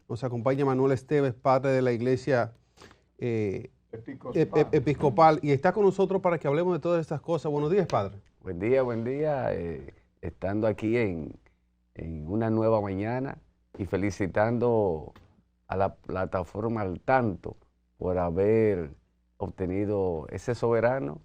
Nos acompaña Manuel Esteves, padre de la iglesia episcopal, y está con nosotros para que hablemos de todas estas cosas. Buenos días, padre. Buen día, buen día. Estando aquí en una nueva mañana y felicitando a la plataforma Al Tanto por haber obtenido ese soberano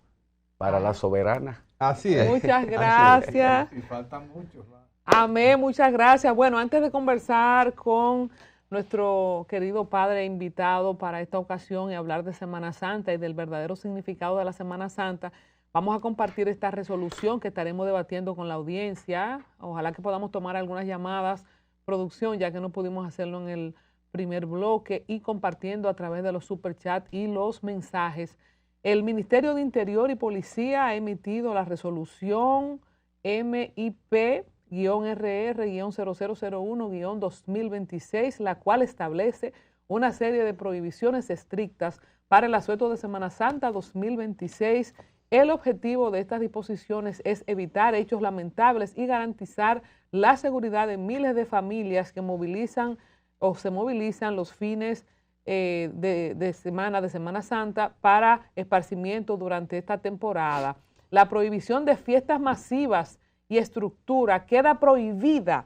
para la soberana. Así es. Muchas gracias. Y faltan muchos. Amén, muchas gracias. Bueno, antes de conversar con nuestro querido padre invitado para esta ocasión y hablar de Semana Santa y del verdadero significado de la Semana Santa, vamos a compartir esta resolución que estaremos debatiendo con la audiencia. Ojalá que podamos tomar algunas llamadas, producción, ya que no pudimos hacerlo en el primer bloque, y compartiendo a través de los superchats y los mensajes. El Ministerio de Interior y Policía ha emitido la resolución MIP-RR-0001-2026, la cual establece una serie de prohibiciones estrictas para el asueto de Semana Santa 2026. El objetivo de estas disposiciones es evitar hechos lamentables y garantizar la seguridad de miles de familias que movilizan o se movilizan los fines de Semana Santa para esparcimiento durante esta temporada. La prohibición de fiestas masivas y estructura, queda prohibida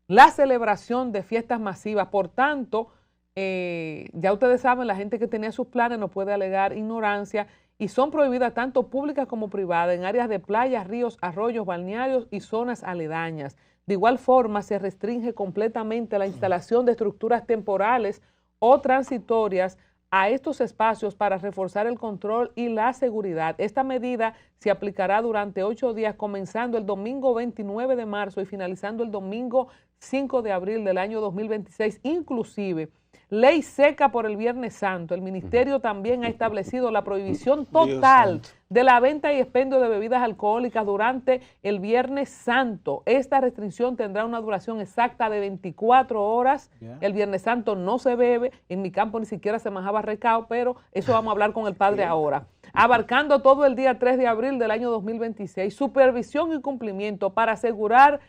la celebración de fiestas masivas. Por tanto, ya ustedes saben, la gente que tenía sus planes no puede alegar ignorancia, y son prohibidas tanto públicas como privadas en áreas de playas, ríos, arroyos, balnearios y zonas aledañas. De igual forma, se restringe completamente la instalación de estructuras temporales o transitorias a estos espacios para reforzar el control y la seguridad. Esta medida se aplicará durante 8 días, comenzando el domingo 29 de marzo y finalizando el domingo 5 de abril del año 2026, inclusive ley seca por el Viernes Santo. El ministerio también ha establecido la prohibición total de la venta y expendio de bebidas alcohólicas durante el Viernes Santo. Esta restricción tendrá una duración exacta de 24 horas. El Viernes Santo no se bebe, en mi campo ni siquiera se manjaba recao, pero eso vamos a hablar con el padre ahora. Abarcando todo el día 3 de abril del año 2026, supervisión y cumplimiento para asegurar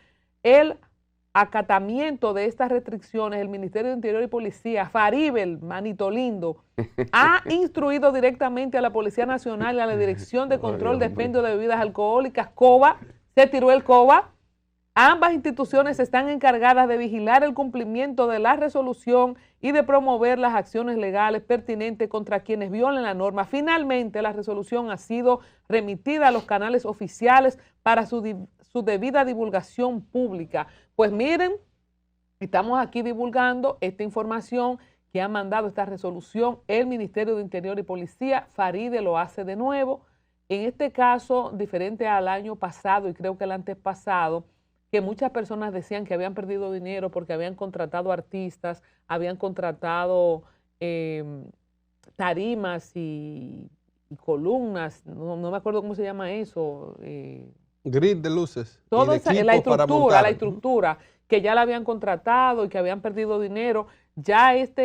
el acatamiento de estas restricciones. El Ministerio de Interior y Policía, Faribel, Manito Lindo, ha instruido directamente a la Policía Nacional y a la Dirección de Control de Expendio de Bebidas Alcohólicas, COBA. Se tiró el COBA. Ambas instituciones están encargadas de vigilar el cumplimiento de la resolución y de promover las acciones legales pertinentes contra quienes violen la norma. Finalmente, la resolución ha sido remitida a los canales oficiales para su debida divulgación pública. Pues miren, estamos aquí divulgando esta información que ha mandado esta resolución el Ministerio de Interior y Policía. Faride lo hace de nuevo. En este caso, diferente al año pasado y creo que el antepasado, que muchas personas decían que habían perdido dinero porque habían contratado artistas, habían contratado tarimas y columnas, no me acuerdo cómo se llama eso. Grid de luces. Todo esa, la estructura que ya la habían contratado y que habían perdido dinero. Ya esta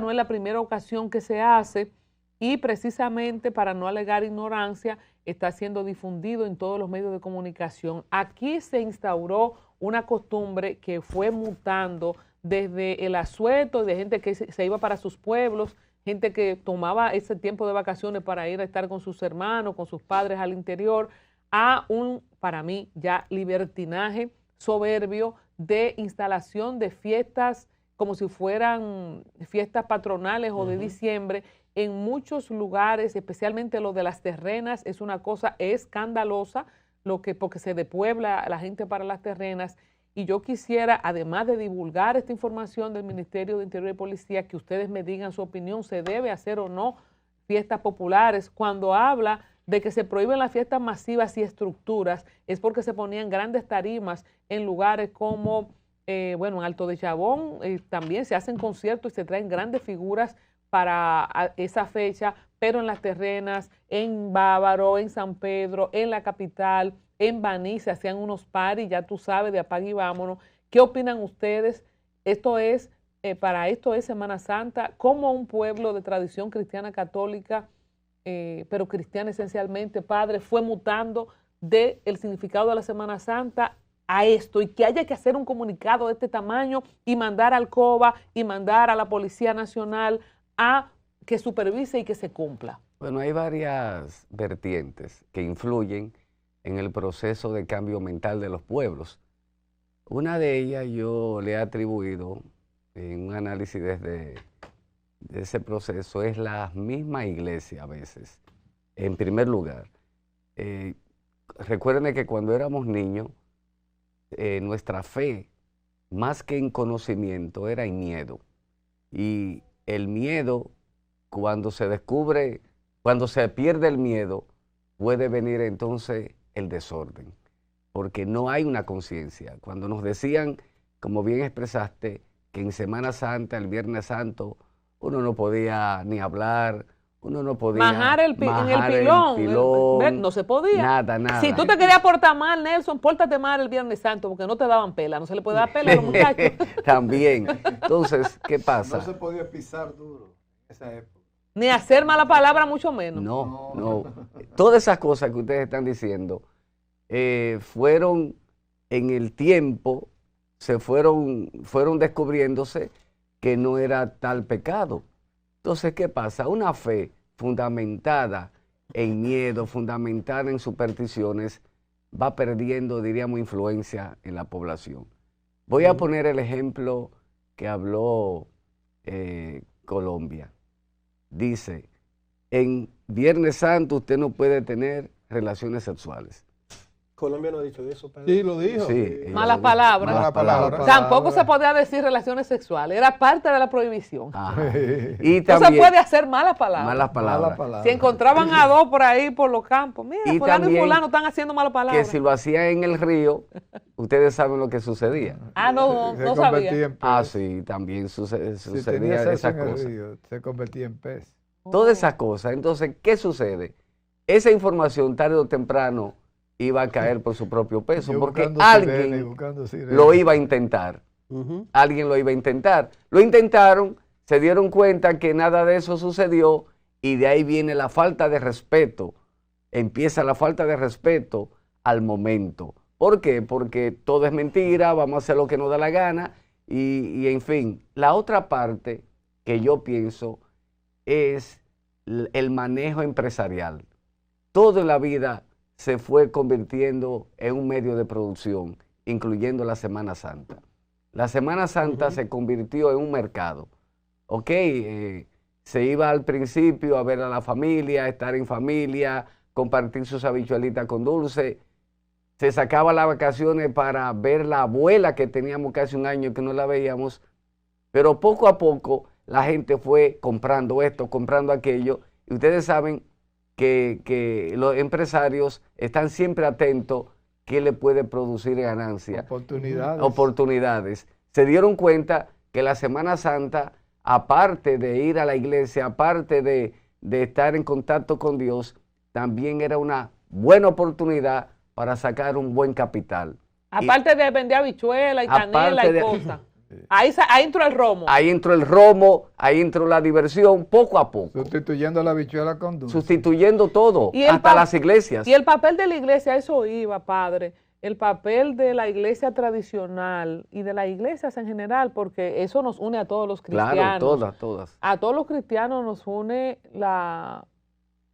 no es la primera ocasión que se hace, y precisamente para no alegar ignorancia está siendo difundido en todos los medios de comunicación. Aquí se instauró una costumbre que fue mutando desde el asueto de gente que se iba para sus pueblos, gente que tomaba ese tiempo de vacaciones para ir a estar con sus hermanos, con sus padres al interior, a un, para mí, ya libertinaje soberbio de instalación de fiestas como si fueran fiestas patronales o de diciembre en muchos lugares, especialmente lo de las terrenas. Es una cosa escandalosa porque se depuebla a la gente para las terrenas. Y yo quisiera, además de divulgar esta información del Ministerio de Interior y Policía, que ustedes me digan su opinión, ¿se debe hacer o no fiestas populares? Cuando habla de que se prohíben las fiestas masivas y estructuras, es porque se ponían grandes tarimas en lugares como, en Alto de Chabón, también se hacen conciertos y se traen grandes figuras para esa fecha, pero en las terrenas, en Bávaro, en San Pedro, en la capital, en Baní, se hacían unos paris, ya tú sabes, de apague y vámonos. ¿Qué opinan ustedes? Para esto es Semana Santa, como un pueblo de tradición cristiana católica, pero cristiana esencialmente, padre, fue mutando del significado de la Semana Santa a esto y que haya que hacer un comunicado de este tamaño y mandar al COBA y mandar a la Policía Nacional a que supervise y que se cumpla? Bueno, hay varias vertientes que influyen en el proceso de cambio mental de los pueblos. Una de ellas yo le he atribuido en un análisis de ese proceso es la misma iglesia a veces. En primer lugar, recuerden que cuando éramos niños, nuestra fe, más que en conocimiento, era en miedo. Y el miedo, cuando se descubre, cuando se pierde el miedo, puede venir entonces el desorden, porque no hay una conciencia. Cuando nos decían, como bien expresaste, que en Semana Santa, el Viernes Santo, uno no podía ni hablar, uno no podía majar en el pilón, no se podía. Nada. Si tú te querías portar mal, Nelson, pórtate mal el Viernes Santo, porque no te daban pela, no se le puede dar pela a los muchachos. También. Entonces, ¿qué pasa? No se podía pisar duro en esa época. Ni hacer mala palabra, mucho menos. No. Todas esas cosas que ustedes están diciendo fueron en el tiempo, fueron descubriéndose que no era tal pecado. Entonces, ¿qué pasa? Una fe fundamentada en miedo, fundamentada en supersticiones, va perdiendo, diríamos, influencia en la población. Voy a poner el ejemplo que habló Colombia. Dice, en Viernes Santo usted no puede tener relaciones sexuales. Colombia no ha dicho eso, Pedro. Sí, lo dijo. Sí, Malas palabras. Malas palabras. Tampoco se podía decir relaciones sexuales, era parte de la prohibición. Ajá. Y No se también, puede hacer malas palabras. malas palabras. Si encontraban a dos por ahí por los campos, mira, Y fulano y también fulano están haciendo malas que palabras. si lo hacían en el río, ustedes saben lo que sucedía. No Se convertía sabía. en pez. Ah, sí, también Si sucedía tenía sexo esas en el cosas. río, se convertía en pez. Todas esas cosas. Entonces, ¿qué sucede? Esa información tarde o temprano iba a caer por su propio peso, Yo porque buscando alguien sirene, buscando sirene. lo iba a intentar. Ujú. Alguien lo iba a intentar. Lo intentaron, se dieron cuenta que nada de eso sucedió y de ahí viene la falta de respeto. Empieza la falta de respeto al momento. ¿Por qué? Porque todo es mentira, vamos a hacer lo que nos da la gana y en fin. La otra parte que yo pienso es el manejo empresarial. Todo en la vida se fue convirtiendo en un medio de producción, incluyendo la Semana Santa. La Semana Santa se convirtió en un mercado. Ok, se iba al principio a ver a la familia, estar en familia, compartir sus habichuelitas con dulce. Se sacaba las vacaciones para ver la abuela que teníamos casi un año que no la veíamos. Pero poco a poco la gente fue comprando esto, comprando aquello. Y ustedes saben que los empresarios están siempre atentos qué le puede producir ganancia. Oportunidades. Se dieron cuenta que la Semana Santa, aparte de ir a la iglesia, aparte de estar en contacto con Dios, también era una buena oportunidad para sacar un buen capital. Aparte de vender habichuela y canela y cosas. Ahí entró el romo. Ahí entró el romo, ahí entró la diversión, poco a poco. Sustituyendo la habichuela con dulce. Sustituyendo todo, Y hasta las iglesias. Y el papel de la iglesia, eso iba, padre. El papel de la iglesia tradicional y de las iglesias en general, porque eso nos une a todos los cristianos. Claro, todas. A todos los cristianos nos une la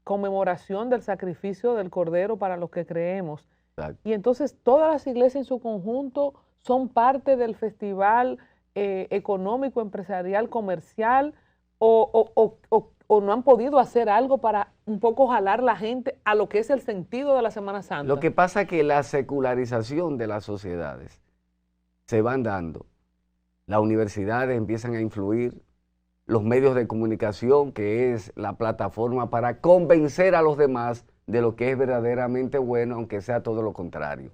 conmemoración del sacrificio del Cordero para los que creemos. Exacto. Y entonces todas las iglesias en su conjunto son parte del festival económico, empresarial, comercial, o no han podido hacer algo para un poco jalar la gente a lo que es el sentido de la Semana Santa. Lo que pasa es que la secularización de las sociedades se van dando. Las universidades empiezan a influir, los medios de comunicación, que es la plataforma para convencer a los demás de lo que es verdaderamente bueno, aunque sea todo lo contrario.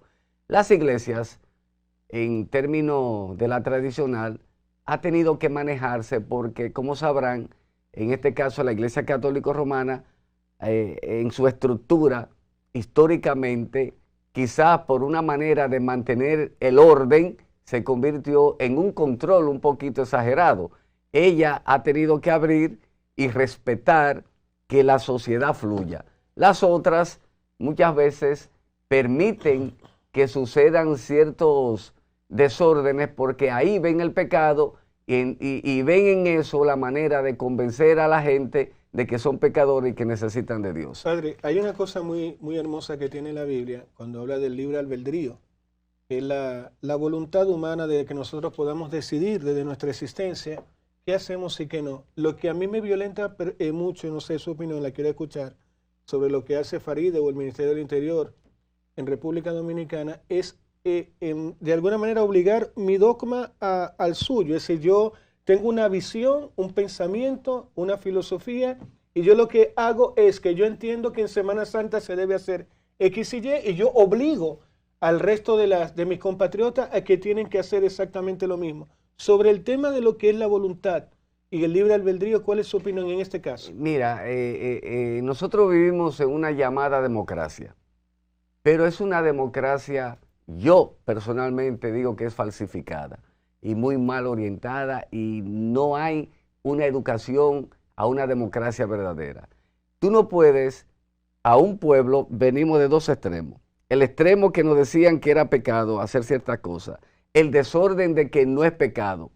Las iglesias, en términos de la tradicional, ha tenido que manejarse porque, como sabrán, en este caso la Iglesia Católica Romana, en su estructura, históricamente, quizás por una manera de mantener el orden, se convirtió en un control un poquito exagerado. Ella ha tenido que abrir y respetar que la sociedad fluya. Las otras muchas veces permiten que sucedan ciertos desórdenes, porque ahí ven el pecado y ven en eso la manera de convencer a la gente de que son pecadores y que necesitan de Dios. Padre, hay una cosa muy, muy hermosa que tiene la Biblia cuando habla del libre albedrío, que es la voluntad humana de que nosotros podamos decidir desde nuestra existencia qué hacemos y qué no. Lo que a mí me violenta mucho, y no sé su opinión, la quiero escuchar, sobre lo que hace Faride o el Ministerio del Interior en República Dominicana, es de alguna manera obligar mi dogma al suyo. Es decir, yo tengo una visión, un pensamiento, una filosofía, y yo lo que hago es que yo entiendo que en Semana Santa se debe hacer X y Y, y yo obligo al resto de mis compatriotas a que tienen que hacer exactamente lo mismo. Sobre el tema de lo que es la voluntad y el libre albedrío, ¿cuál es su opinión en este caso? Mira, nosotros vivimos en una llamada democracia, pero es una democracia, yo personalmente digo que es falsificada y muy mal orientada, y no hay una educación a una democracia verdadera. Tú no puedes, a un pueblo, venimos de dos extremos. El extremo que nos decían que era pecado hacer ciertas cosas, el desorden de que no es pecado,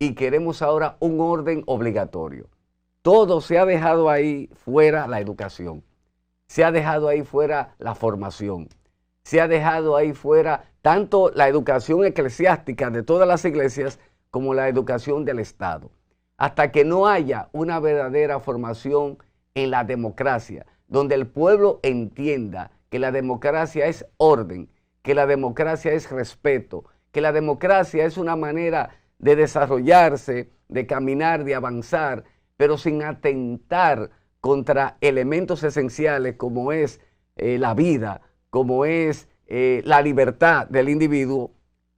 y queremos ahora un orden obligatorio. Todo se ha dejado ahí fuera la educación, se ha dejado ahí fuera la formación, se ha dejado ahí fuera tanto la educación eclesiástica de todas las iglesias como la educación del Estado. Hasta que no haya una verdadera formación en la democracia, donde el pueblo entienda que la democracia es orden, que la democracia es respeto, que la democracia es una manera de desarrollarse, de caminar, de avanzar, pero sin atentar contra elementos esenciales como es la vida, como es la libertad del individuo,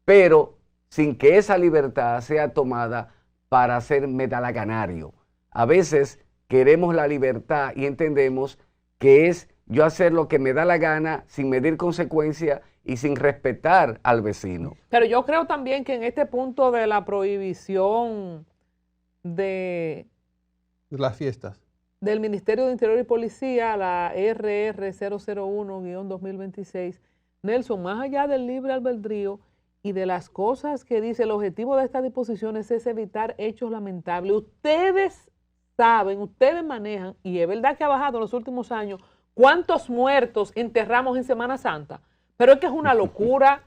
pero sin que esa libertad sea tomada para ser medalaganario. A veces queremos la libertad y entendemos que es yo hacer lo que me da la gana sin medir consecuencias y sin respetar al vecino. Pero yo creo también que en este punto de la prohibición de las fiestas del Ministerio de Interior y Policía, la RR 001-2026, Nelson, más allá del libre albedrío y de las cosas que dice, el objetivo de estas disposiciones es evitar hechos lamentables. Ustedes saben, ustedes manejan, y es verdad que ha bajado en los últimos años, ¿cuántos muertos enterramos en Semana Santa? Pero es que es una locura.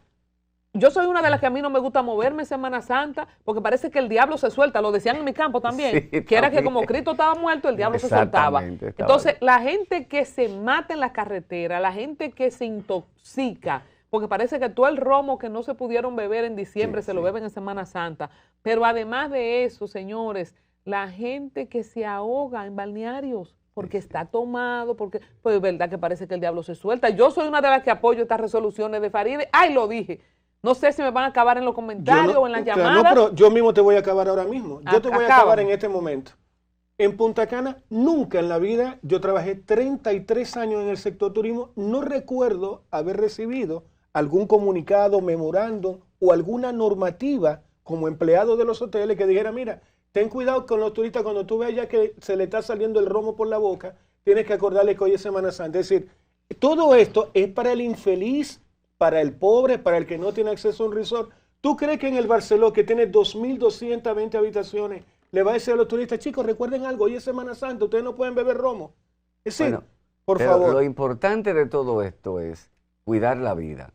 Yo soy una de las que a mí no me gusta moverme en Semana Santa, porque parece que el diablo se suelta, lo decían en mi campo también, Sí, que era también. que como Cristo estaba muerto, el diablo se soltaba. Entonces, la gente que se mata en la carretera, la gente que se intoxica, porque parece que todo el romo que no se pudieron beber en diciembre se lo beben en Semana Santa, pero además de eso, señores, la gente que se ahoga en balnearios, porque está tomado, porque pues es verdad que parece que el diablo se suelta. Yo soy una de las que apoyo estas resoluciones de Faride. ¡Ay, lo dije! No sé si me van a acabar en los comentarios o en las llamadas. No, pero yo mismo te voy a acabar ahora mismo. Yo te voy a acabar en este momento. En Punta Cana, nunca en la vida, yo trabajé 33 años en el sector turismo, no recuerdo haber recibido algún comunicado, memorando o alguna normativa como empleado de los hoteles que dijera, mira, ten cuidado con los turistas, cuando tú veas ya que se le está saliendo el romo por la boca, tienes que acordarle que hoy es Semana Santa. Es decir, todo esto es para el infeliz, para el pobre, para el que no tiene acceso a un resort. ¿Tú crees que en el Barceló, que tiene 2.220 habitaciones, le va a decir a los turistas, chicos, recuerden algo, hoy es Semana Santa, ustedes no pueden beber romo? Es decir, Bueno, por pero favor. lo importante de todo esto es cuidar la vida.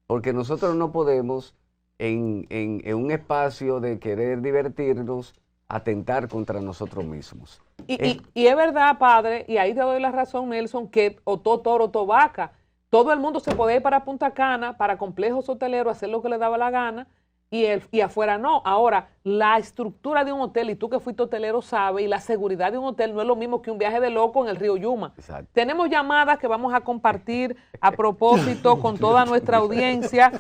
Porque nosotros no podemos, en un espacio de querer divertirnos, atentar contra nosotros mismos. Y es verdad, padre, y ahí te doy la razón, Nelson, que o toro o vaca. Todo el mundo se puede ir para Punta Cana, para complejos hoteleros, hacer lo que le daba la gana, y afuera no. Ahora, la estructura de un hotel, y tú que fuiste hotelero sabes, y la seguridad de un hotel no es lo mismo que un viaje de loco en el río Yuma. Exacto. Tenemos llamadas que vamos a compartir a propósito con toda nuestra audiencia.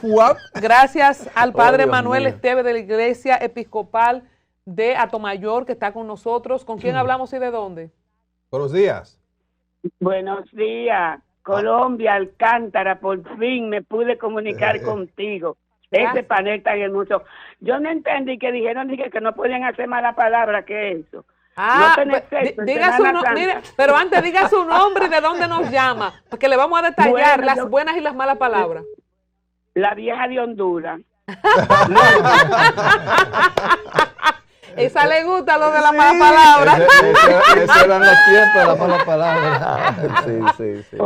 Gracias al padre Dios Manuel mío. Esteve de la Iglesia Episcopal de Atomayor, que está con nosotros. ¿Con quién hablamos y de dónde? Buenos días. Buenos días, Colombia, Alcántara, por fin me pude comunicar contigo. Gracias. Ese panel tan hermoso. Yo no entendí que dijeron dije, que no podían hacer mala palabra, ¿qué es eso? Ah, No tener sexo en diga Semana Santa. mire, pero antes diga su nombre y de dónde nos llama, porque le vamos a detallar Bueno, las yo- buenas y las malas palabras. La vieja de Honduras. Esa le gusta lo de la mala palabra. Ese eran los tiempos de la mala palabra. Sí.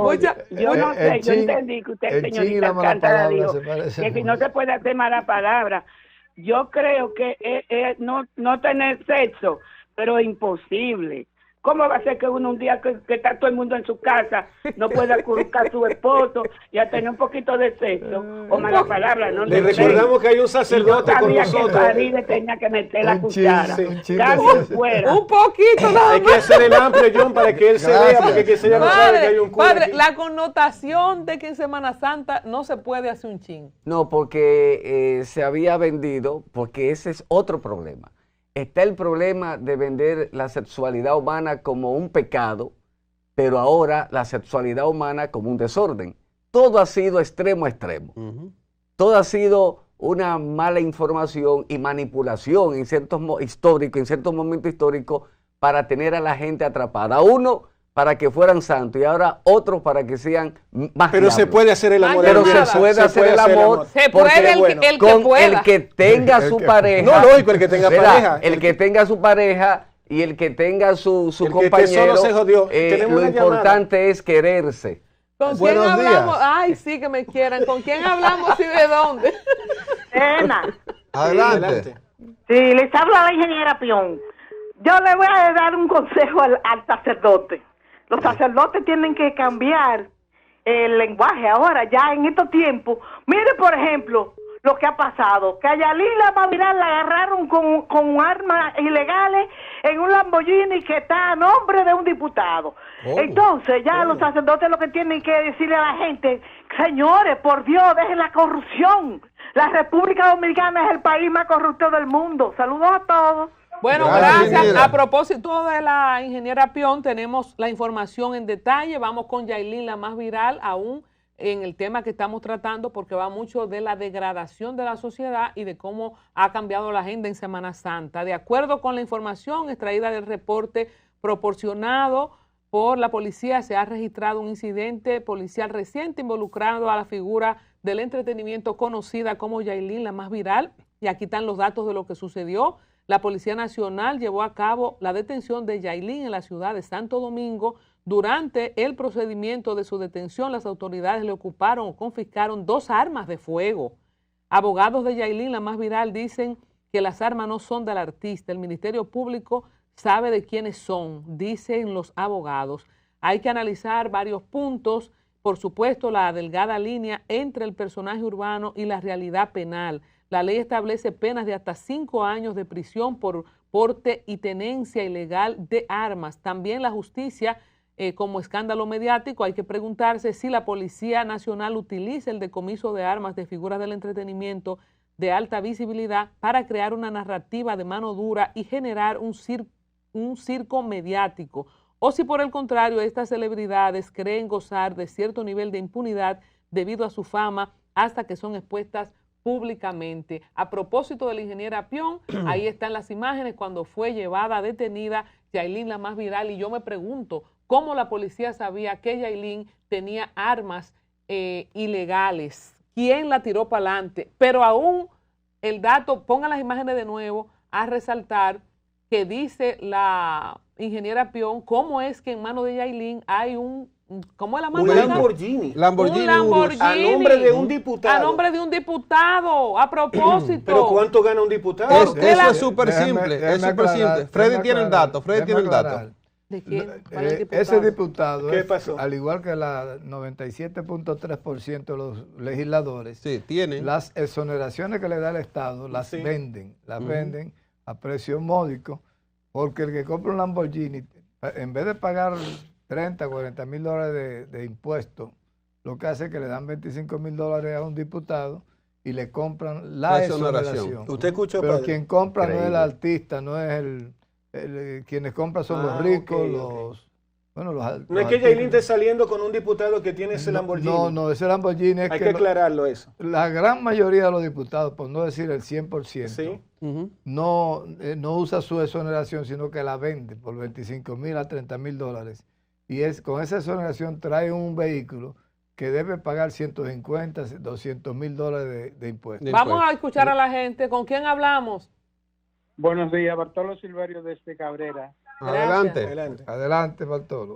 Yo no sé, yo entendí que usted, señorita Alcántara, dijo que si no se puede hacer mala palabra. Yo creo que no tener sexo, pero es imposible. ¿Cómo va a ser que uno un día que está todo el mundo en su casa no pueda acurrucar a su esposo y a tener un poquito de sexo o mala palabra? No Le recordamos que hay un sacerdote con nosotros. Que Faride tenía que meter la cuchara. Cambio fuera. Un poquito nada más. Hay que hacer el amplio, John, para que él se vea, porque que se ya no sabe que hay un cura Padre, aquí. la connotación de que en Semana Santa no se puede hacer un chin. No, porque se había vendido, porque ese es otro problema. Está el problema de vender la sexualidad humana como un pecado, pero ahora la sexualidad humana como un desorden. Todo ha sido extremo a extremo. Todo ha sido una mala información y manipulación en ciertos momentos históricos para tener a la gente atrapada. Uno para que fueran santos y ahora otros para que sean más Pero se puede hacer el amor. Pero se puede hacer el amor. Se puede el que con pueda. el que tenga su pareja. No, lógico, el que tenga pareja. El que tenga su pareja y el que tenga su El que compañero. solo se jodió. Tenemos Lo una importante es quererse. ¿Con quién Buenos hablamos? días. Ay, sí, que me quieran. ¿Con quién hablamos y de dónde? Adelante. Sí, les habla la ingeniera Pion. Yo le voy a dar un consejo al sacerdote. Los sacerdotes tienen que cambiar el lenguaje ahora, ya en estos tiempos. Mire, por ejemplo, lo que ha pasado, que a Yalila Maviral la agarraron con armas ilegales en un Lamborghini que está a nombre de un diputado. Entonces, ya los sacerdotes lo que tienen que decirle a la gente, señores, por Dios, dejen la corrupción. La República Dominicana es el país más corrupto del mundo. Saludos a todos. Bueno, gracias. A propósito de la ingeniera Pion, tenemos la información en detalle. Vamos con Yailin, la más viral, aún en el tema que estamos tratando, porque va mucho de la degradación de la sociedad y de cómo ha cambiado la agenda en Semana Santa. De acuerdo con la información extraída del reporte proporcionado por la policía, se ha registrado un incidente policial reciente involucrado a la figura del entretenimiento conocida como Yailin, la más viral. Y aquí están los datos de lo que sucedió. La Policía Nacional llevó a cabo la detención de Yailin en la ciudad de Santo Domingo. Durante el procedimiento de su detención, las autoridades le ocuparon o confiscaron 2 armas de fuego. Abogados de Yailin, la más viral, dicen que las armas no son del artista. El Ministerio Público sabe de quiénes son, dicen los abogados. Hay que analizar varios puntos, por supuesto, la delgada línea entre el personaje urbano y la realidad penal. La ley establece penas de hasta 5 años de prisión por porte y tenencia ilegal de armas. También la justicia, como escándalo mediático, hay que preguntarse si la Policía Nacional utiliza el decomiso de armas de figuras del entretenimiento de alta visibilidad para crear una narrativa de mano dura y generar un circo mediático. O si por el contrario estas celebridades creen gozar de cierto nivel de impunidad debido a su fama hasta que son expuestas públicamente. A propósito de la ingeniera Pion, ahí están las imágenes cuando fue llevada detenida Yailin, la más viral, y yo me pregunto cómo la policía sabía que Yailin tenía armas ilegales. ¿Quién la tiró para adelante? Pero aún el dato, pongan las imágenes de nuevo, a resaltar que dice la ingeniera Pion cómo es que en mano de Yailin hay ¿cómo es la mano? Un Lamborghini. Un Lamborghini. A nombre de un diputado. A nombre de un diputado, a propósito. ¿Pero cuánto gana un diputado? Eso es súper simple, es súper simple. Freddy tiene el dato, Freddy tiene el dato. ¿De quién? ¿Cuál es el diputado? Ese diputado, ¿Qué pasó? al igual que la 97.3% de los legisladores, Sí, tiene. las exoneraciones que le da el Estado las venden a precio módico, porque el que compra un Lamborghini, en vez de pagar 30, 40 mil dólares de impuestos, lo que hace es que le dan 25 mil dólares a un diputado y le compran la exoneración. ¿Usted escuchó, Pero padre? quien compra no es el Increíble. artista, no es quienes compran son los ricos, bueno, No es que Yailin esté saliendo con un diputado que tiene ese Lamborghini. No, ese Lamborghini es Hay que aclararlo eso. la gran mayoría de los diputados, por no decir el 100%, Sí. no usa su exoneración, sino que la vende por 25 mil a 30 mil dólares. Y con esa exoneración trae un vehículo que debe pagar 150, 200 mil dólares de impuestos. Vamos a escuchar a la gente. ¿Con quién hablamos? Buenos días, Bartolo Silverio desde Cabrera. Adelante. Adelante, Bartolo.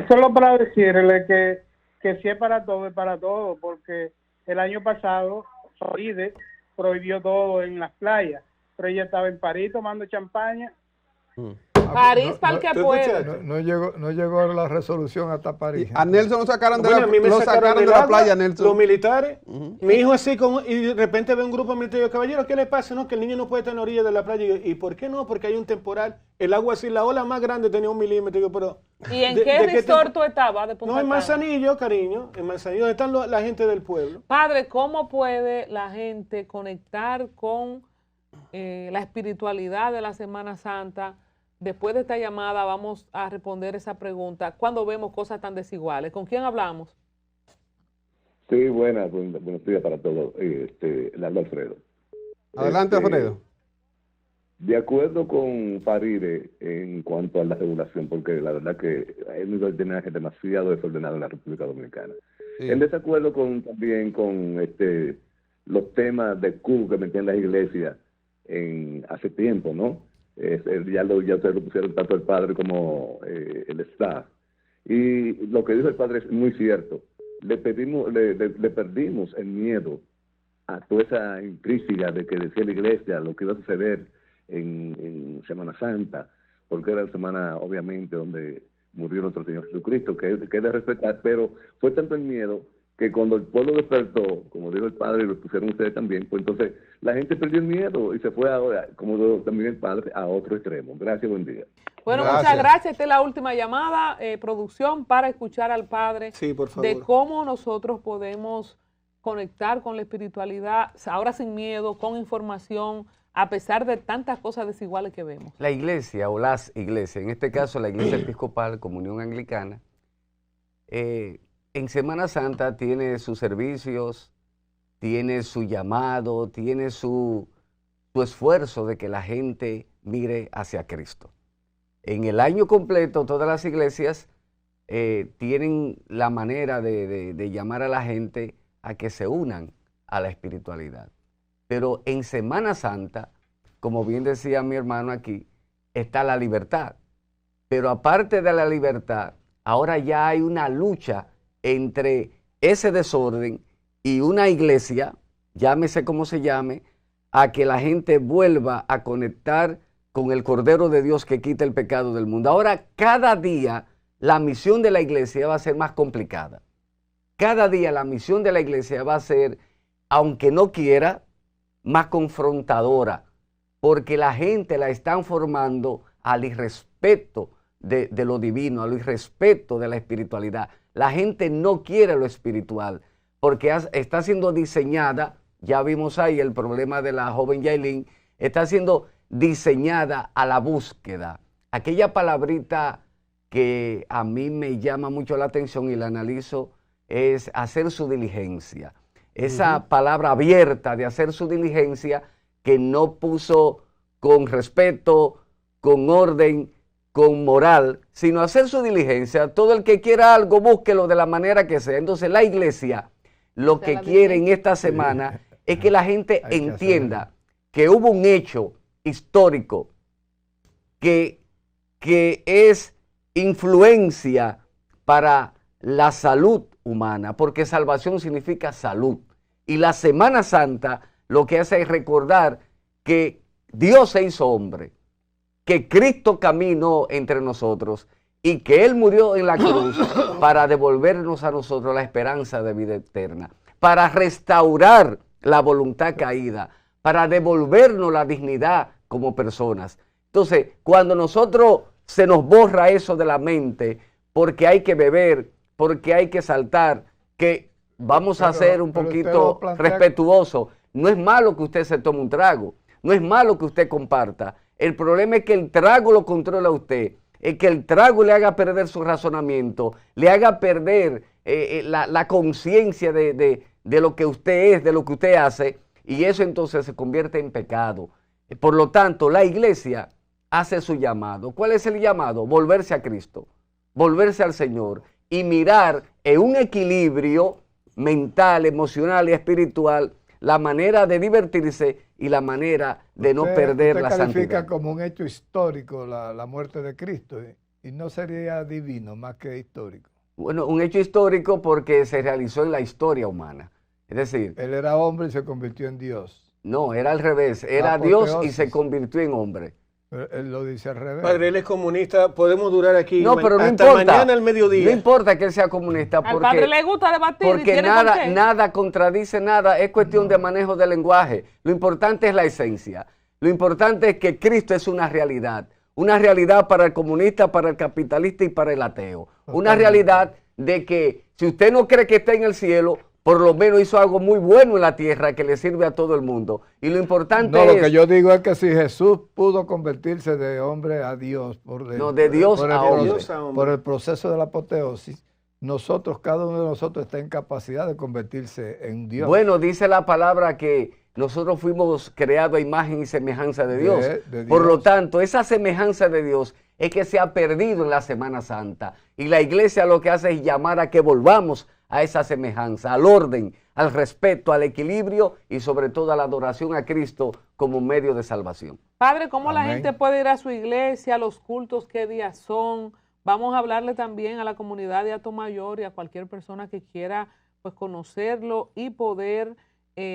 Solo para decirle que si es para todo, porque el año pasado Floride prohibió todo en las playas, pero ella estaba en París tomando champaña. París para el que pueda. No llegó la resolución hasta París. A Nelson lo sacaron de sacaron la playa, Nelson. Los militares. Mi hijo así, y de repente ve un grupo militar y dice, caballero, ¿qué le pasa? No, que el niño no puede estar en la orilla de la playa. ¿Y por qué no? Porque hay un temporal. El agua así, la ola más grande tenía 1 milímetro. Digo, pero, ¿y en qué resort tú estabas de Punta No, en Cana? Manzanillo, cariño. En Manzanillo, donde están la gente del pueblo. Padre, ¿cómo puede la gente conectar con la espiritualidad de la Semana Santa? Después de esta llamada vamos a responder esa pregunta. ¿Cuándo vemos cosas tan desiguales? ¿Con quién hablamos? Sí, buenos días para todos. Le habla Alfredo. Adelante, Alfredo. De acuerdo con Faride en cuanto a la regulación, porque la verdad que hay un ordenaje demasiado desordenado en la República Dominicana. Sí. En desacuerdo también con los temas de Q que metían las iglesias hace tiempo, ¿no? Ya ustedes lo pusieron tanto el padre como el staff. Y lo que dijo el padre es muy cierto. Le perdimos el miedo a toda esa intrínsega de que decía la iglesia lo que iba a suceder en Semana Santa, porque era la semana, obviamente, donde murió nuestro Señor Jesucristo, que es de respetar, pero fue tanto el miedo que cuando el pueblo despertó, como dijo el padre y lo pusieron ustedes también, pues entonces la gente perdió el miedo y se fue ahora, como dijo también el padre, a otro extremo. Gracias, buen día. Bueno, muchas gracias. Esta es la última llamada, producción, para escuchar al padre de cómo nosotros podemos conectar con la espiritualidad, ahora sin miedo, con información, a pesar de tantas cosas desiguales que vemos. La iglesia o las iglesias, en este caso la iglesia episcopal, Comunión Anglicana, en Semana Santa tiene sus servicios, tiene su llamado, tiene su esfuerzo de que la gente mire hacia Cristo. En el año completo, todas las iglesias tienen la manera de llamar a la gente a que se unan a la espiritualidad. Pero en Semana Santa, como bien decía mi hermano aquí, está la libertad. Pero aparte de la libertad, ahora ya hay una lucha entre ese desorden y una iglesia, llámese como se llame, a que la gente vuelva a conectar con el Cordero de Dios que quita el pecado del mundo. Ahora, cada día, la misión de la iglesia va a ser más complicada. Cada día la misión de la iglesia va a ser, aunque no quiera, más confrontadora, porque la gente la están formando al irrespeto de lo divino, al irrespeto de la espiritualidad. La gente no quiere lo espiritual, porque está siendo diseñada, ya vimos ahí el problema de la joven Yailin, está siendo diseñada a la búsqueda. Aquella palabrita que a mí me llama mucho la atención y la analizo es hacer su diligencia. Esa palabra abierta de hacer su diligencia que no puso con respeto, con orden, con moral, sino hacer su diligencia. Todo el que quiera algo, búsquelo de la manera que sea. Entonces la iglesia lo que quiere en esta semana es que la gente entienda que hubo un hecho histórico que es influencia para la salud humana, porque salvación significa salud. Y la Semana Santa lo que hace es recordar que Dios se hizo hombre, que Cristo caminó entre nosotros y que Él murió en la cruz para devolvernos a nosotros la esperanza de vida eterna, para restaurar la voluntad caída, para devolvernos la dignidad como personas. Entonces, cuando nosotros se nos borra eso de la mente, porque hay que beber, porque hay que saltar, que vamos a ser un poquito respetuosos. No es malo que usted se tome un trago, no es malo que usted comparta. El problema es que el trago lo controla a usted, es que el trago le haga perder su razonamiento, le haga perder la conciencia de lo que usted es, de lo que usted hace, y eso entonces se convierte en pecado. Por lo tanto, la iglesia hace su llamado. ¿Cuál es el llamado? Volverse a Cristo, volverse al Señor. y mirar en un equilibrio mental, emocional y espiritual la manera de divertirse y la manera de no perder la santidad. Usted califica como un hecho histórico la muerte de Cristo, y no sería divino más que histórico. Bueno, un hecho histórico porque se realizó en la historia humana. Es decir, él era hombre y se convirtió en Dios. No, era al revés. Era Dios y se convirtió en hombre. Pero él lo dice al revés. Padre, él es comunista, podemos durar aquí no, pero no hasta importa, mañana al mediodía. No importa que él sea comunista. Al padre le gusta debatir. Porque nada contradice nada, es cuestión de manejo del lenguaje. Lo importante es la esencia. Lo importante es que Cristo es una realidad para el comunista, para el capitalista y para el ateo. Una realidad de que si usted no cree que está en el cielo, por lo menos hizo algo muy bueno en la tierra que le sirve a todo el mundo. Y lo importante es... No, lo que yo digo es que si Jesús pudo convertirse de hombre a Dios, de Dios a hombre, por el proceso de la apoteosis, cada uno de nosotros está en capacidad de convertirse en Dios. Bueno, dice la palabra que nosotros fuimos creados a imagen y semejanza de Dios. Por lo tanto, esa semejanza de Dios es que se ha perdido en la Semana Santa. Y la iglesia lo que hace es llamar a que volvamos a esa semejanza, al orden, al respeto, al equilibrio y sobre todo a la adoración a Cristo como medio de salvación. Padre, ¿cómo la gente puede ir a su iglesia, los cultos, qué días son? Vamos a hablarle también a la comunidad de Atomayor y a cualquier persona que quiera pues conocerlo y poder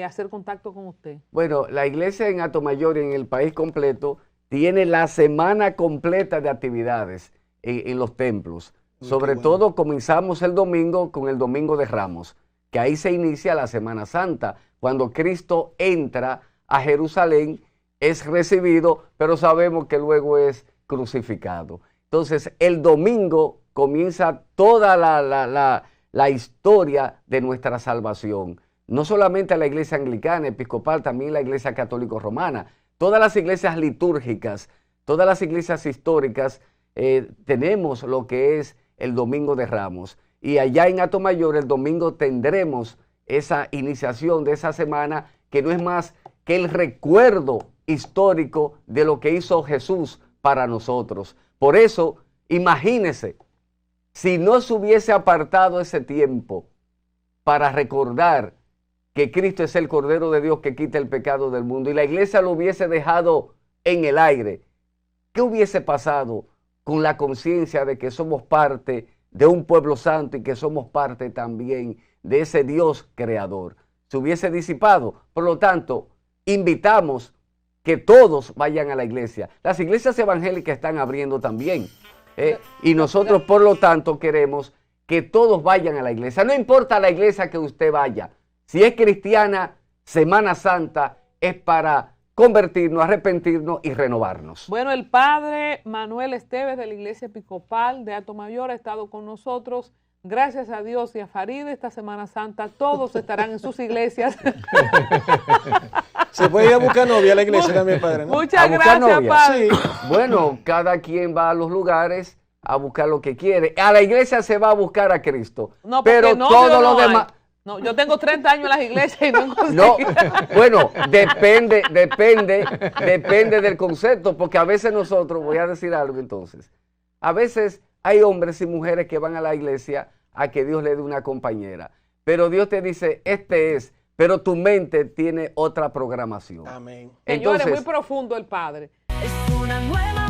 hacer contacto con usted. Bueno, la iglesia en Atomayor y en el país completo tiene la semana completa de actividades en los templos. Sobre todo comenzamos el domingo con el Domingo de Ramos, que ahí se inicia la Semana Santa, cuando Cristo entra a Jerusalén, es recibido, pero sabemos que luego es crucificado. Entonces el domingo comienza toda la historia de nuestra salvación. No solamente la iglesia anglicana, episcopal, también la iglesia católico romana. Todas las iglesias litúrgicas, todas las iglesias históricas, tenemos lo que es el Domingo de Ramos. Y allá en Atomayor el domingo tendremos esa iniciación de esa semana, que no es más que el recuerdo histórico de lo que hizo Jesús para nosotros. Por eso, imagínese, si no se hubiese apartado ese tiempo para recordar que Cristo es el Cordero de Dios que quita el pecado del mundo, y la iglesia lo hubiese dejado en el aire, ¿qué hubiese pasado con la conciencia de que somos parte de un pueblo santo y que somos parte también de ese Dios creador? Se hubiese disipado. Por lo tanto, invitamos que todos vayan a la iglesia. Las iglesias evangélicas están abriendo también. Y nosotros, por lo tanto, queremos que todos vayan a la iglesia. No importa la iglesia que usted vaya. Si es cristiana, Semana Santa es para convertirnos, arrepentirnos y renovarnos. Bueno, el padre Manuel Esteves de la Iglesia Episcopal de Atomayor ha estado con nosotros. Gracias a Dios y a Faride, esta Semana Santa todos estarán en sus iglesias. Se puede ir a buscar novia a la iglesia también, padre, ¿no? Muchas gracias, padre. Sí. Bueno, cada quien va a los lugares a buscar lo que quiere. A la iglesia se va a buscar a Cristo. No, pero no, todo lo demás... No, yo tengo 30 años en las iglesias y no consigo. No, bueno, depende del concepto, porque a veces nosotros, voy a decir algo entonces, a veces hay hombres y mujeres que van a la iglesia a que Dios le dé una compañera, pero Dios te dice, pero tu mente tiene otra programación. Amén. Señores, muy profundo el Padre. Es una nueva